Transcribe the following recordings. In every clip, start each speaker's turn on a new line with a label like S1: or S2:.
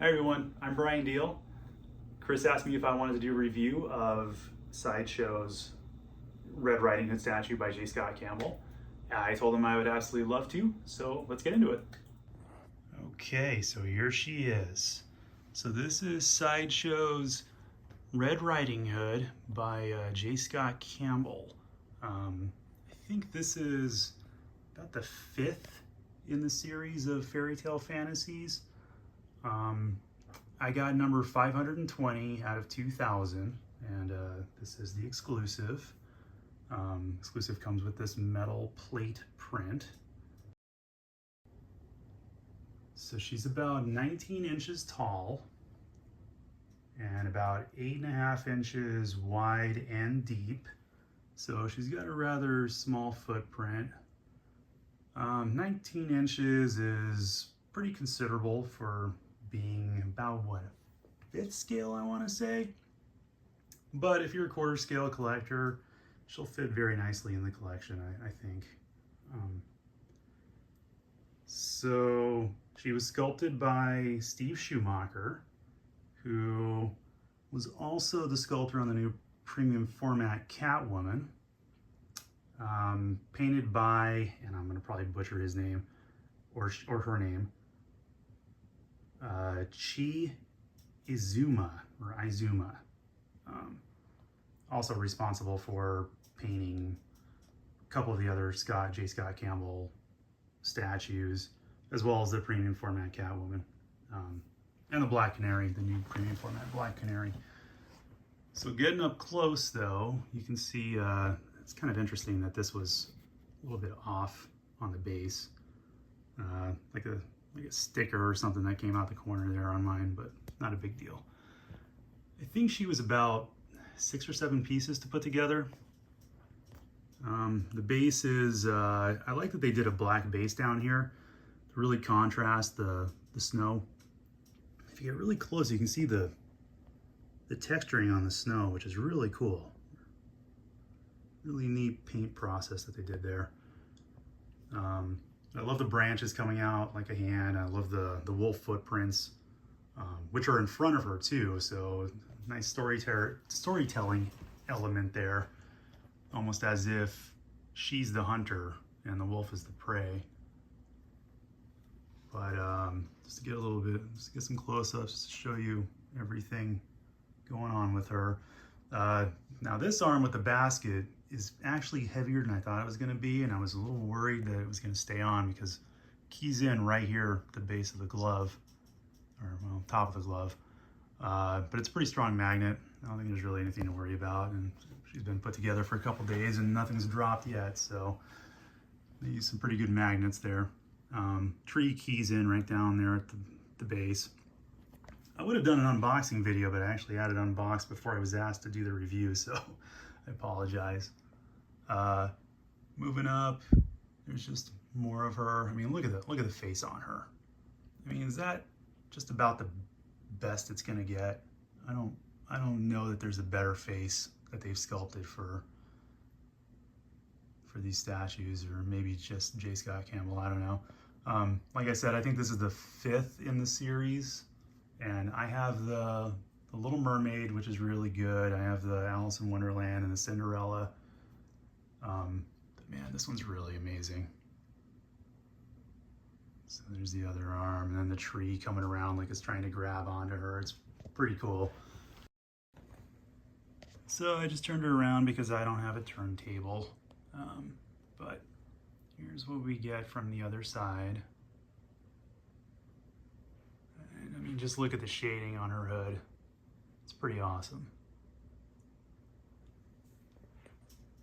S1: Hi everyone, I'm Bryan Diehl. Chris asked me if I wanted to do a review of Sideshow's Red Riding Hood statue by J. Scott Campbell. I told him I would absolutely love to, so let's get into it. Okay, so here she is. So this is Sideshow's Red Riding Hood by J. Scott Campbell. I think this is about the 5th in the series of Fairytale Fantasies. I got number 520 out of 2,000, and this is the exclusive. Exclusive comes with this metal plate print. So she's about 19 inches tall and about 8.5 inches wide and deep. So she's got a rather small footprint. 19 inches is pretty considerable for being about, what, a 5th scale, I want to say. But if you're a quarter scale collector, she'll fit very nicely in the collection, I think. So she was sculpted by Steve Schumacher, who was also the sculptor on the new premium format Catwoman. Painted by, and I'm going to probably butcher his name, or her name, Chi Izuma, or Izuma. Also responsible for painting a couple of the other J. Scott Campbell statues, as well as the premium format Catwoman, and the Black Canary, the new premium format Black Canary. So getting up close though, you can see it's kind of interesting that this was a little bit off on the base, like a sticker or something that came out the corner there on mine, but not a big deal. I think she was about 6 or 7 pieces to put together. The base is, I like that they did a black base down here to really contrast the snow. If you get really close, you can see the texturing on the snow, which is really cool. Really neat paint process that they did there. I love the branches coming out like a hand. I love the wolf footprints, which are in front of her too. So nice storytelling element there, almost as if she's the hunter and the wolf is the prey. But just to get a little bit, just get some close-ups to show you everything going on with her. Now this arm with the basket is actually heavier than I thought it was going to be, and I was a little worried that it was going to stay on because it keys in right here at the base of the glove, or well, top of the glove. But it's a pretty strong magnet. I don't think there's really anything to worry about, and she's been put together for a couple days and nothing's dropped yet, so they use some pretty good magnets there. Tree keys in right down there at the base. I would have done an unboxing video, but I actually had it unboxed before I was asked to do the review, so I apologize. Moving up, there's just more of her. I mean, look at the face on her. I mean, is that just about the best it's gonna get? I don't know that there's a better face that they've sculpted for these statues, or maybe just J. Scott Campbell, I don't know. Like I said, I think this is the 5th in the series, and I have the Little Mermaid, which is really good. I have the Alice in Wonderland and the Cinderella. But man, this one's really amazing. So there's the other arm, and then the tree coming around like it's trying to grab onto her. It's pretty cool. So I just turned her around because I don't have a turntable. But here's what we get from the other side. And I mean, just look at the shading on her hood. It's pretty awesome.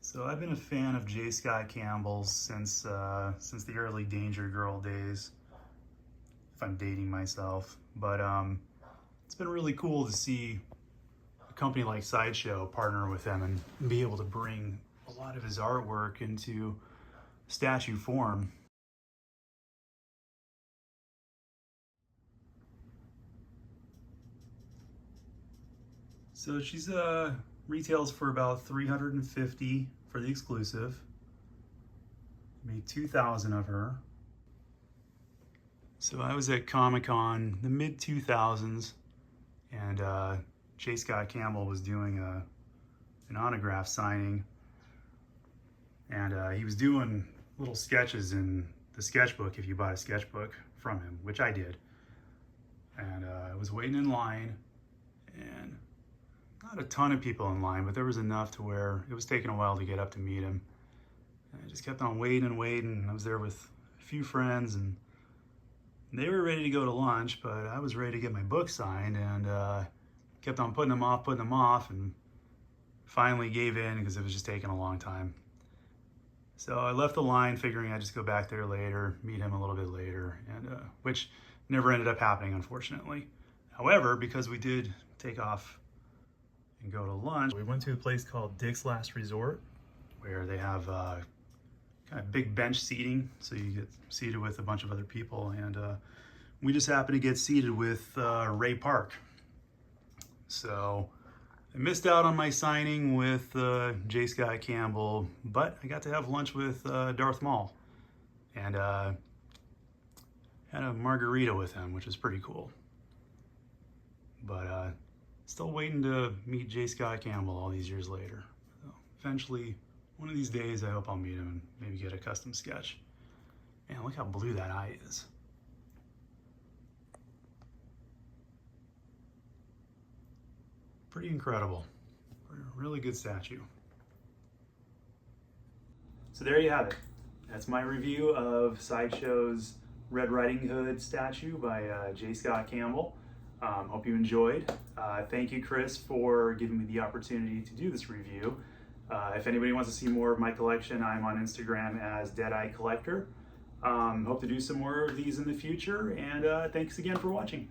S1: So I've been a fan of J. Scott Campbell's since the early Danger Girl days, if I'm dating myself. But it's been really cool to see a company like Sideshow partner with them and be able to bring a lot of his artwork into statue form. So she's retails for about $350 for the exclusive. Made 2,000 of her. So I was at Comic-Con the mid-2000s, and J. Scott Campbell was doing an autograph signing, and he was doing little sketches in the sketchbook if you bought a sketchbook from him, which I did. And I was waiting in line, and not a ton of people in line, but there was enough to where it was taking a while to get up to meet him. And I just kept on waiting and waiting. I was there with a few friends, and they were ready to go to lunch, but I was ready to get my book signed, and kept on putting them off, and finally gave in because it was just taking a long time. So I left the line figuring I'd just go back there later, meet him a little bit later, and which never ended up happening, unfortunately. However, because we did take off and go to lunch, we went to a place called Dick's Last Resort, where they have kind of big bench seating, so you get seated with a bunch of other people, and we just happened to get seated with Ray Park. So I missed out on my signing with J. Scott Campbell, but I got to have lunch with Darth Maul, and had a margarita with him, which was pretty cool. But still waiting to meet J. Scott Campbell all these years later. So eventually, one of these days, I hope I'll meet him and maybe get a custom sketch. Man, look how blue that eye is. Pretty incredible. Really good statue. So there you have it. That's my review of Sideshow's Red Riding Hood statue by J. Scott Campbell. Hope you enjoyed. Thank you, Chris, for giving me the opportunity to do this review. If anybody wants to see more of my collection, I'm on Instagram as Deadeye Collector. Hope to do some more of these in the future, and thanks again for watching.